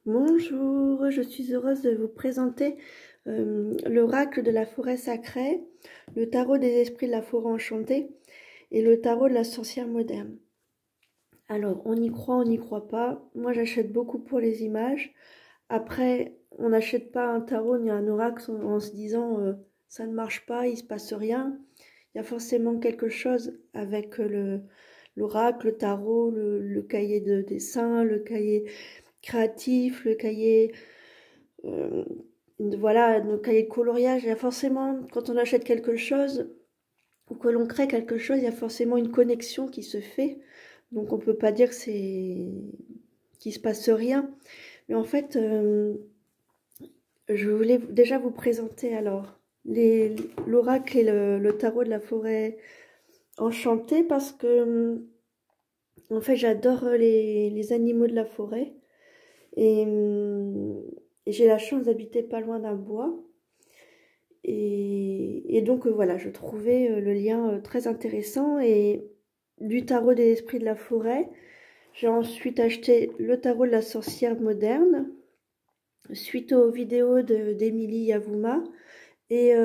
Bonjour, je suis heureuse de vous présenter l'oracle de la forêt sacrée, le tarot des esprits de la forêt enchantée et le tarot de la sorcière moderne. Alors, on y croit, on n'y croit pas. Moi, j'achète beaucoup pour les images. Après, on n'achète pas un tarot ni un oracle en se disant ça ne marche pas, il se passe rien. Il y a forcément quelque chose avec l'oracle, le tarot, le cahier de dessin, le cahier créatif, le cahier, voilà, le cahier de coloriage. Il y a forcément, quand on achète quelque chose ou que l'on crée quelque chose, il y a forcément une connexion qui se fait. Donc on peut pas dire que qu'il se passe rien. Mais en fait, je voulais déjà vous présenter alors l'oracle et le tarot de la forêt enchantée parce que en fait j'adore les animaux de la forêt. Et j'ai la chance d'habiter pas loin d'un bois. Et donc voilà, je trouvais le lien très intéressant. Et du tarot des esprits de la forêt, j'ai ensuite acheté le tarot de la sorcière moderne, suite aux vidéos d'Emilie Yavuma. Et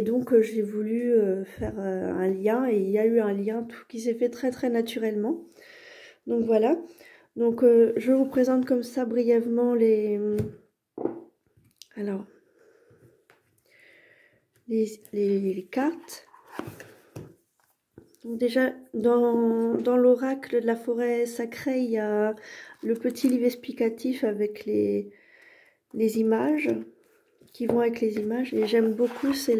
donc j'ai voulu faire un lien, et il y a eu un lien tout qui s'est fait très très naturellement. Donc voilà. Donc, je vous présente comme ça brièvement les cartes. Donc déjà, dans l'oracle de la forêt sacrée, il y a le petit livre explicatif avec les images, qui vont avec les images. Et j'aime beaucoup, c'est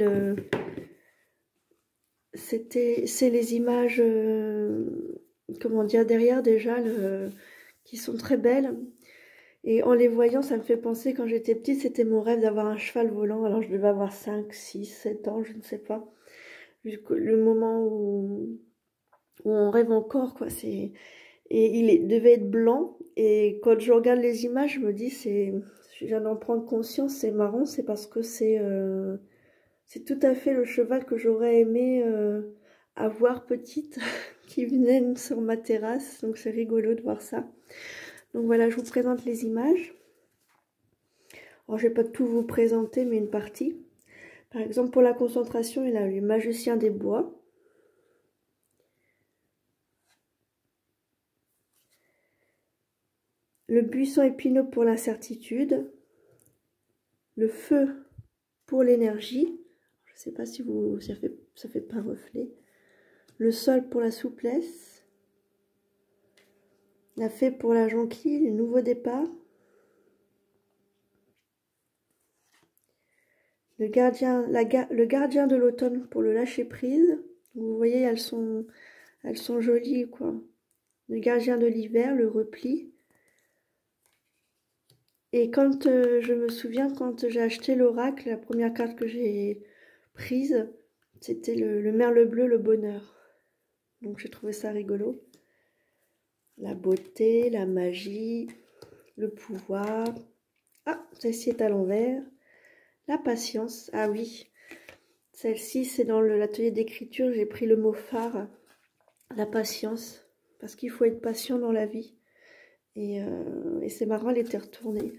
les images, comment dire, derrière déjà, qui sont très belles. Et en les voyant, ça me fait penser, quand j'étais petite, c'était mon rêve d'avoir un cheval volant. Alors je devais avoir 5, 6, 7 ans, je ne sais pas. Le moment où on rêve encore, quoi. Et devait être blanc. Et quand je regarde les images, je me dis, je viens d'en prendre conscience, c'est marrant, c'est parce que c'est tout à fait le cheval que j'aurais aimé avoir petite, qui venait sur ma terrasse. Donc c'est rigolo de voir ça. Donc voilà, je vous présente les images. Alors, je ne vais pas tout vous présenter, mais une partie. Par exemple, pour la concentration, il a le magicien des bois. Le buisson épineux pour l'incertitude. Le feu pour l'énergie. Je ne sais pas si ça fait pas reflet. Le sol pour la souplesse. La fée pour la jonquille, le nouveau départ. Le gardien de l'automne pour le lâcher prise. Vous voyez, elles sont jolies, quoi. Le gardien de l'hiver, le repli. Et quand je me souviens, quand j'ai acheté l'oracle, la première carte que j'ai prise, c'était le merle bleu, le bonheur. Donc j'ai trouvé ça rigolo. La beauté, la magie, le pouvoir. Ah, celle-ci est à l'envers. La patience. Ah oui, celle-ci, c'est dans l'atelier d'écriture, j'ai pris le mot phare. La patience. Parce qu'il faut être patient dans la vie. Et c'est marrant, elle était retournée.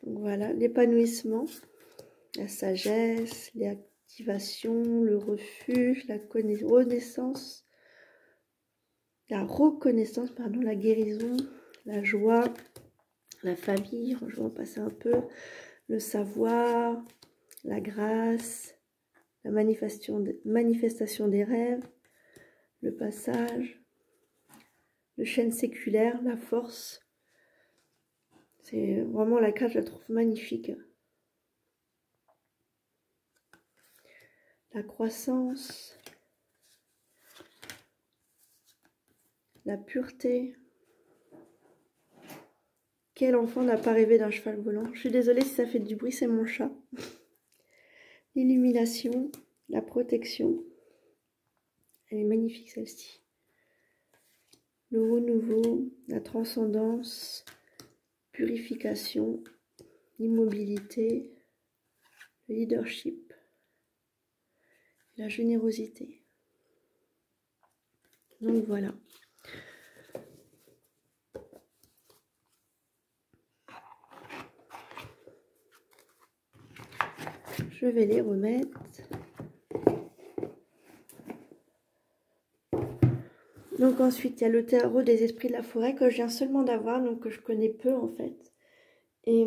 Donc voilà, l'épanouissement, la sagesse, l'activation, le refuge, la reconnaissance, la guérison, la joie, la famille, je vais en passer un peu, le savoir, la grâce, la manifestation des rêves, le passage, le chêne séculaire, la force. C'est vraiment la carte, je la trouve magnifique. La croissance, la pureté. Quel enfant n'a pas rêvé d'un cheval volant? Je suis désolée si ça fait du bruit, c'est mon chat. L'illumination, la protection. Elle est magnifique celle-ci. Le renouveau, la transcendance, purification, l'immobilité, le leadership, la générosité. Donc voilà. je vais les remettre. Donc ensuite, il y a le tarot des esprits de la forêt que je viens seulement d'avoir, donc que je connais peu en fait. Et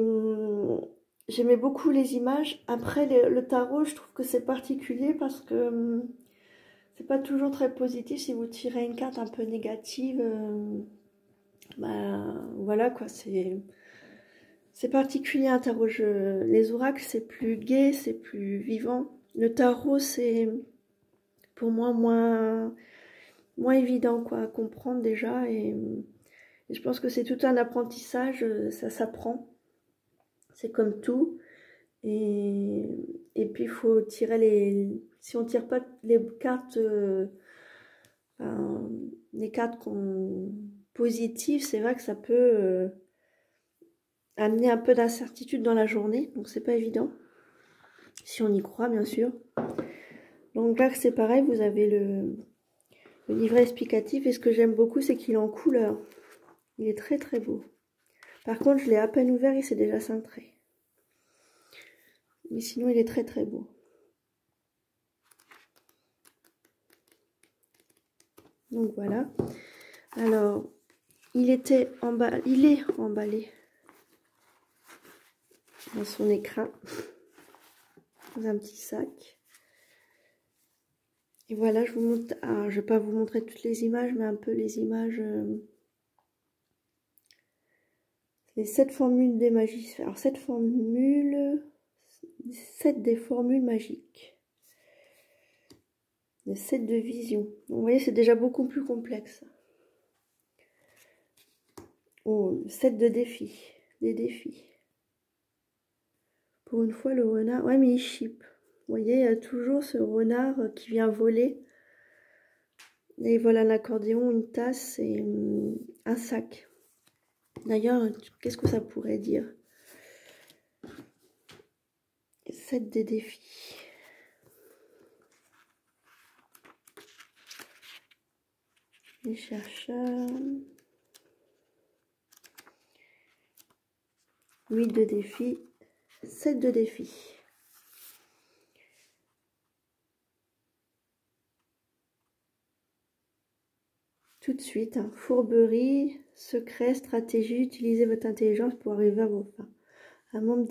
j'aimais beaucoup les images. Après, le tarot, je trouve que c'est particulier parce que c'est pas toujours très positif. Si vous tirez une carte un peu négative, bah voilà quoi, c'est particulier un tarot. Les oracles, c'est plus gai, c'est plus vivant. Le tarot, c'est pour moi moins évident quoi à comprendre déjà, et je pense que c'est tout un apprentissage, ça s'apprend, c'est comme tout, et puis il faut tirer si on tire pas les cartes les cartes positives, c'est vrai que ça peut amener un peu d'incertitude dans la journée, donc c'est pas évident si on y croit bien sûr. Donc là c'est pareil, vous avez le livret explicatif, et ce que j'aime beaucoup c'est qu'il est en couleur. Il est très très beau. Par contre je l'ai à peine ouvert et c'est déjà cintré. Mais sinon il est très très beau. Donc voilà. Alors il est emballé dans son écrin, dans un petit sac. Et voilà, je vous montre. Alors, je vais pas vous montrer toutes les images, mais un peu les images. Les 7 formules des magies. Alors 7 des formules magiques. Les 7 de vision. Donc, vous voyez, c'est déjà beaucoup plus complexe. Oh, 7 de défis. Des défis. Pour une fois, le renard. Ouais, mais il chip. Vous voyez, il y a toujours ce renard qui vient voler. Et il vole un accordéon, une tasse et un sac. D'ailleurs, qu'est-ce que ça pourrait dire? 7 des défis. Les chercheurs. 8 de défis. 7 de défis. Tout de suite, hein. Fourberie, secret, stratégie, utilisez votre intelligence pour arriver à vos fins. Un membre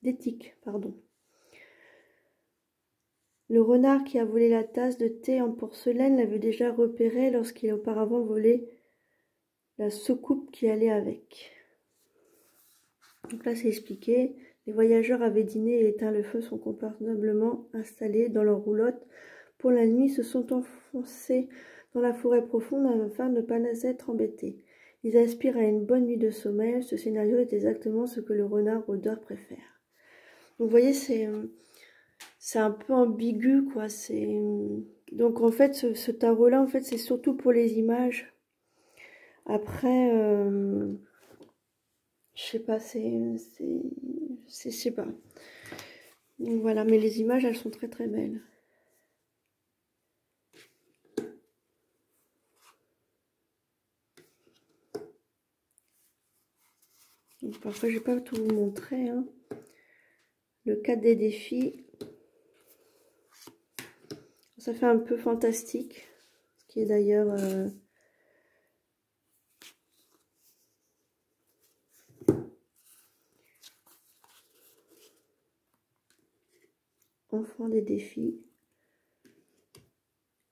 d'éthique, pardon. Le renard qui a volé la tasse de thé en porcelaine l'avait déjà repéré lorsqu'il a auparavant volé la soucoupe qui allait avec. Donc là, c'est expliqué. Les voyageurs avaient dîné et éteint le feu, sont confortablement installés dans leur roulotte. Pour la nuit, se sont enfoncés dans la forêt profonde afin de ne pas être embêtés. Ils aspirent à une bonne nuit de sommeil. Ce scénario est exactement ce que le renard rôdeur préfère. Donc vous voyez, c'est un peu ambigu, quoi. Donc en fait, ce tarot-là, en fait, c'est surtout pour les images. Après, je sais pas, je sais pas. Donc voilà, mais les images, elles sont très très belles. Donc parfois, je vais pas tout vous montrer, hein. Le 4 des défis. Ça fait un peu fantastique, ce qui est d'ailleurs enfant des défis,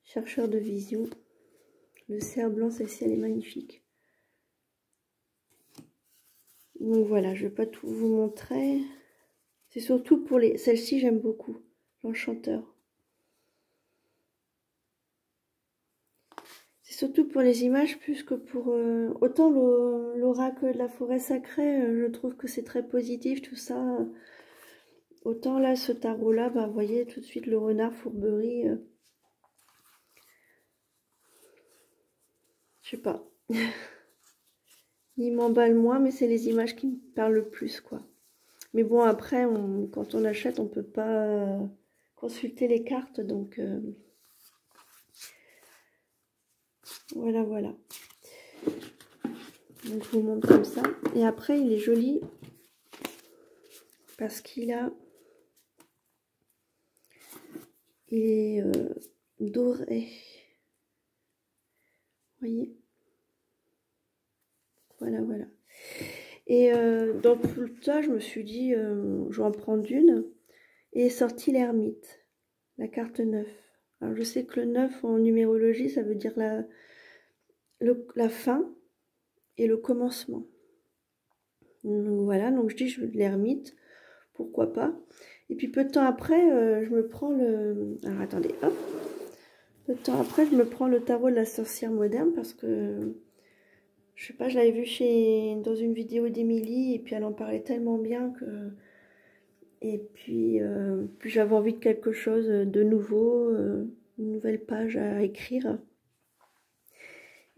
chercheur de vision, le cerf blanc, celle-ci elle est magnifique. Donc voilà, je vais pas tout vous montrer. C'est surtout pour celle-ci, j'aime beaucoup, l'enchanteur. C'est surtout pour les images plus que pour... autant l'oracle de la forêt sacrée, je trouve que c'est très positif tout ça. Autant là, ce tarot-là, bah, vous voyez tout de suite le renard fourberie. Je sais pas. Il m'emballe moins, mais c'est les images qui me parlent le plus, quoi. Mais bon, après, quand on achète, on peut pas consulter les cartes, donc voilà, voilà. Donc je vous montre comme ça. Et après, il est joli parce qu'il a il est doré. Vous voyez? Voilà, voilà. Et dans tout ça, je me suis dit, je vais en prendre une. Et est sorti l'ermite, la carte 9. Alors je sais que le 9 en numérologie, ça veut dire la fin et le commencement. Donc voilà, donc je dis je veux de l'ermite, pourquoi pas. Et puis peu de temps après, je me prends le... Alors attendez, hop. Peu de temps après, je me prends le tarot de la sorcière moderne parce que, je sais pas, je l'avais vu dans une vidéo d'Émilie et puis elle en parlait tellement bien que... Et puis j'avais envie de quelque chose de nouveau, une nouvelle page à écrire.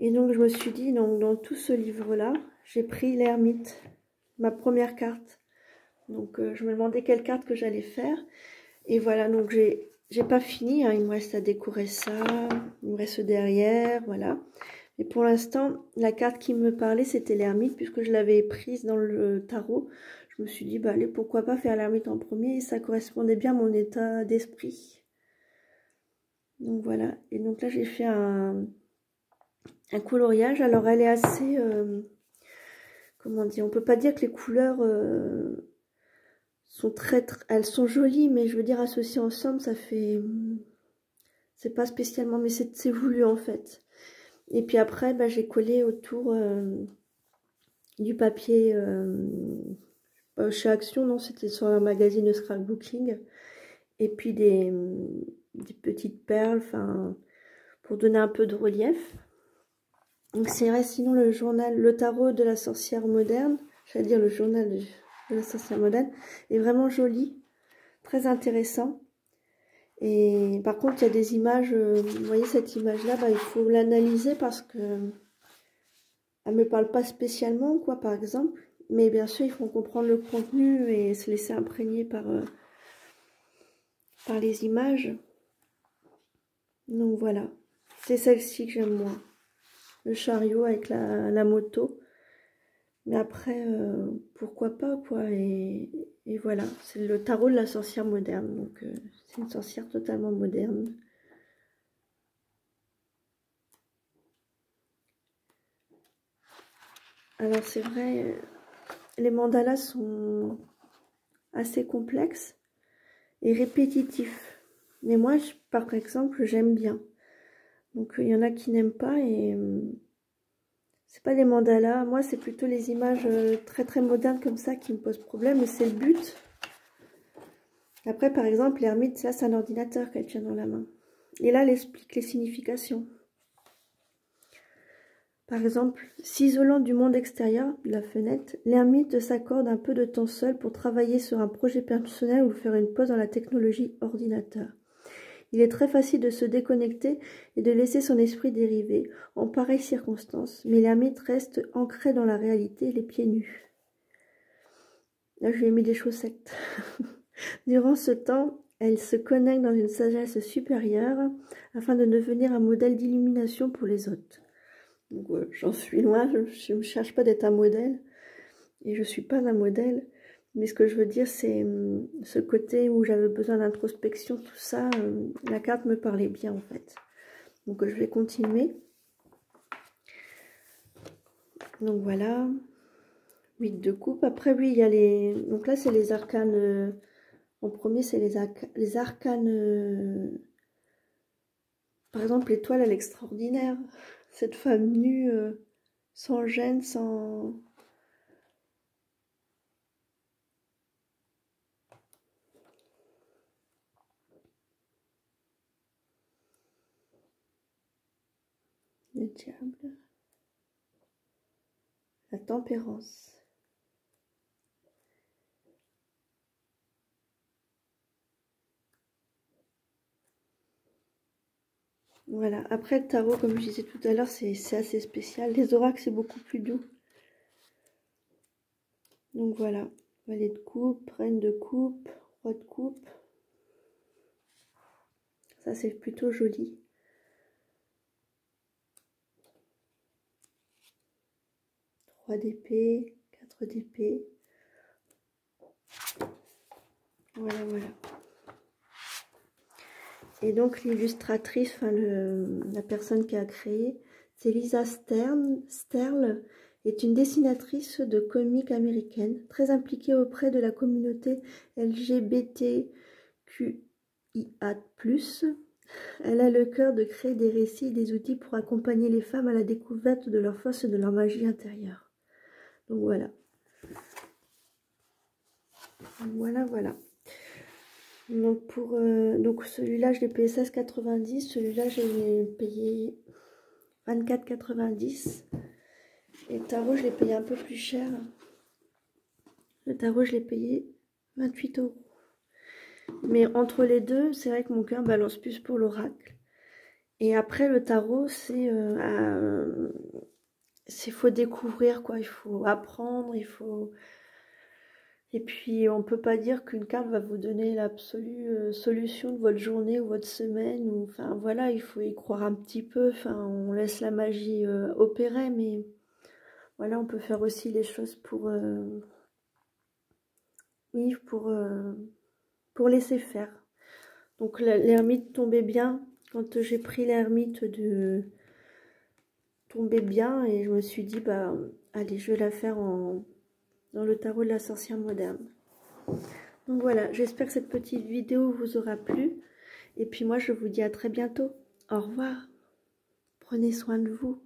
Et donc je me suis dit, donc, dans tout ce livre-là, j'ai pris l'ermite, ma première carte. Donc je me demandais quelle carte que j'allais faire. Et voilà, donc j'ai pas fini, hein, il me reste à décorer ça, il me reste derrière, voilà. Et pour l'instant, la carte qui me parlait, c'était l'ermite, puisque je l'avais prise dans le tarot. Je me suis dit, bah allez, pourquoi pas faire l'ermite en premier, et ça correspondait bien à mon état d'esprit. Donc voilà, et donc là j'ai fait un coloriage. Alors elle est assez, comment dire, on peut pas dire que les couleurs sont elles sont jolies, mais je veux dire associées ensemble, ça fait, c'est pas spécialement, mais c'est voulu en fait. Et puis après, bah, j'ai collé autour du papier chez Action, non, c'était sur un magazine de scrapbooking. Et puis des petites perles, enfin, pour donner un peu de relief. Donc c'est vrai, sinon le journal, le tarot de la sorcière moderne, j'allais dire le journal de la sorcière moderne, est vraiment joli, très intéressant. Et par contre, il y a des images, vous voyez cette image-là, bah, il faut l'analyser parce que elle me parle pas spécialement, quoi, par exemple. Mais bien sûr, il faut comprendre le contenu et se laisser imprégner par les images. Donc voilà, c'est celle-ci que j'aime moins. Le chariot avec la moto. Mais après, pourquoi pas, quoi. Et voilà, c'est le tarot de la sorcière moderne. Donc c'est une sorcière totalement moderne. Alors c'est vrai, les mandalas sont assez complexes et répétitifs. Mais moi, par exemple, j'aime bien. Donc il y en a qui n'aiment pas et c'est pas les mandalas. Moi, c'est plutôt les images très très modernes comme ça qui me posent problème. Et c'est le but. Après, par exemple, l'ermite, ça, c'est un ordinateur qu'elle tient dans la main. Et là, elle explique les significations. Par exemple, s'isolant du monde extérieur, de la fenêtre, l'ermite s'accorde un peu de temps seul pour travailler sur un projet personnel ou faire une pause dans la technologie ordinateur. Il est très facile de se déconnecter et de laisser son esprit dériver en pareilles circonstances, mais l'ermite reste ancré dans la réalité, les pieds nus. Là, je lui ai mis des chaussettes. Durant ce temps, elle se connecte dans une sagesse supérieure afin de devenir un modèle d'illumination pour les autres. Donc, j'en suis loin, je ne cherche pas d'être un modèle et je ne suis pas un modèle. Mais ce que je veux dire, c'est ce côté où j'avais besoin d'introspection, tout ça, la carte me parlait bien en fait. Donc je vais continuer. Donc voilà, 8 de coupe. Après oui, il y a les... Donc là c'est les arcanes, en premier c'est les arcanes, par exemple l'étoile à l'extraordinaire. Cette femme nue, sans gêne, sans... Le diable. La tempérance. Voilà. Après le tarot, comme je disais tout à l'heure, c'est assez spécial. Les oracles, c'est beaucoup plus doux. Donc voilà. Valet de coupe, reine de coupe, roi de coupe. Ça, c'est plutôt joli. Roi d'épée, 4 d'épée. Voilà, voilà. Et donc l'illustratrice, enfin la personne qui a créé, c'est Lisa Sterle, est une dessinatrice de comics américaine, très impliquée auprès de la communauté LGBTQIA+. Elle a le cœur de créer des récits et des outils pour accompagner les femmes à la découverte de leur force et de leur magie intérieure. Donc voilà. Voilà. Donc donc celui-là, je l'ai payé 16,90. Celui-là, je l'ai payé 24,90. Et le tarot, je l'ai payé un peu plus cher. Le tarot, je l'ai payé 28 €. Mais entre les deux, c'est vrai que mon cœur balance plus pour l'oracle. Et après, le tarot, faut découvrir, quoi. Il faut apprendre, il faut... Et puis, on peut pas dire qu'une carte va vous donner l'absolue solution de votre journée ou votre semaine. Ou, enfin, voilà, il faut y croire un petit peu. Enfin, on laisse la magie opérer, mais voilà, on peut faire aussi les choses pour... oui, pour laisser faire. Donc, l'ermite tombait bien. Quand j'ai pris l'ermite tombait bien, et je me suis dit, bah, allez, je vais la faire dans le tarot de la sorcière moderne. Donc voilà, j'espère que cette petite vidéo vous aura plu. Et puis moi, je vous dis à très bientôt. Au revoir. Prenez soin de vous.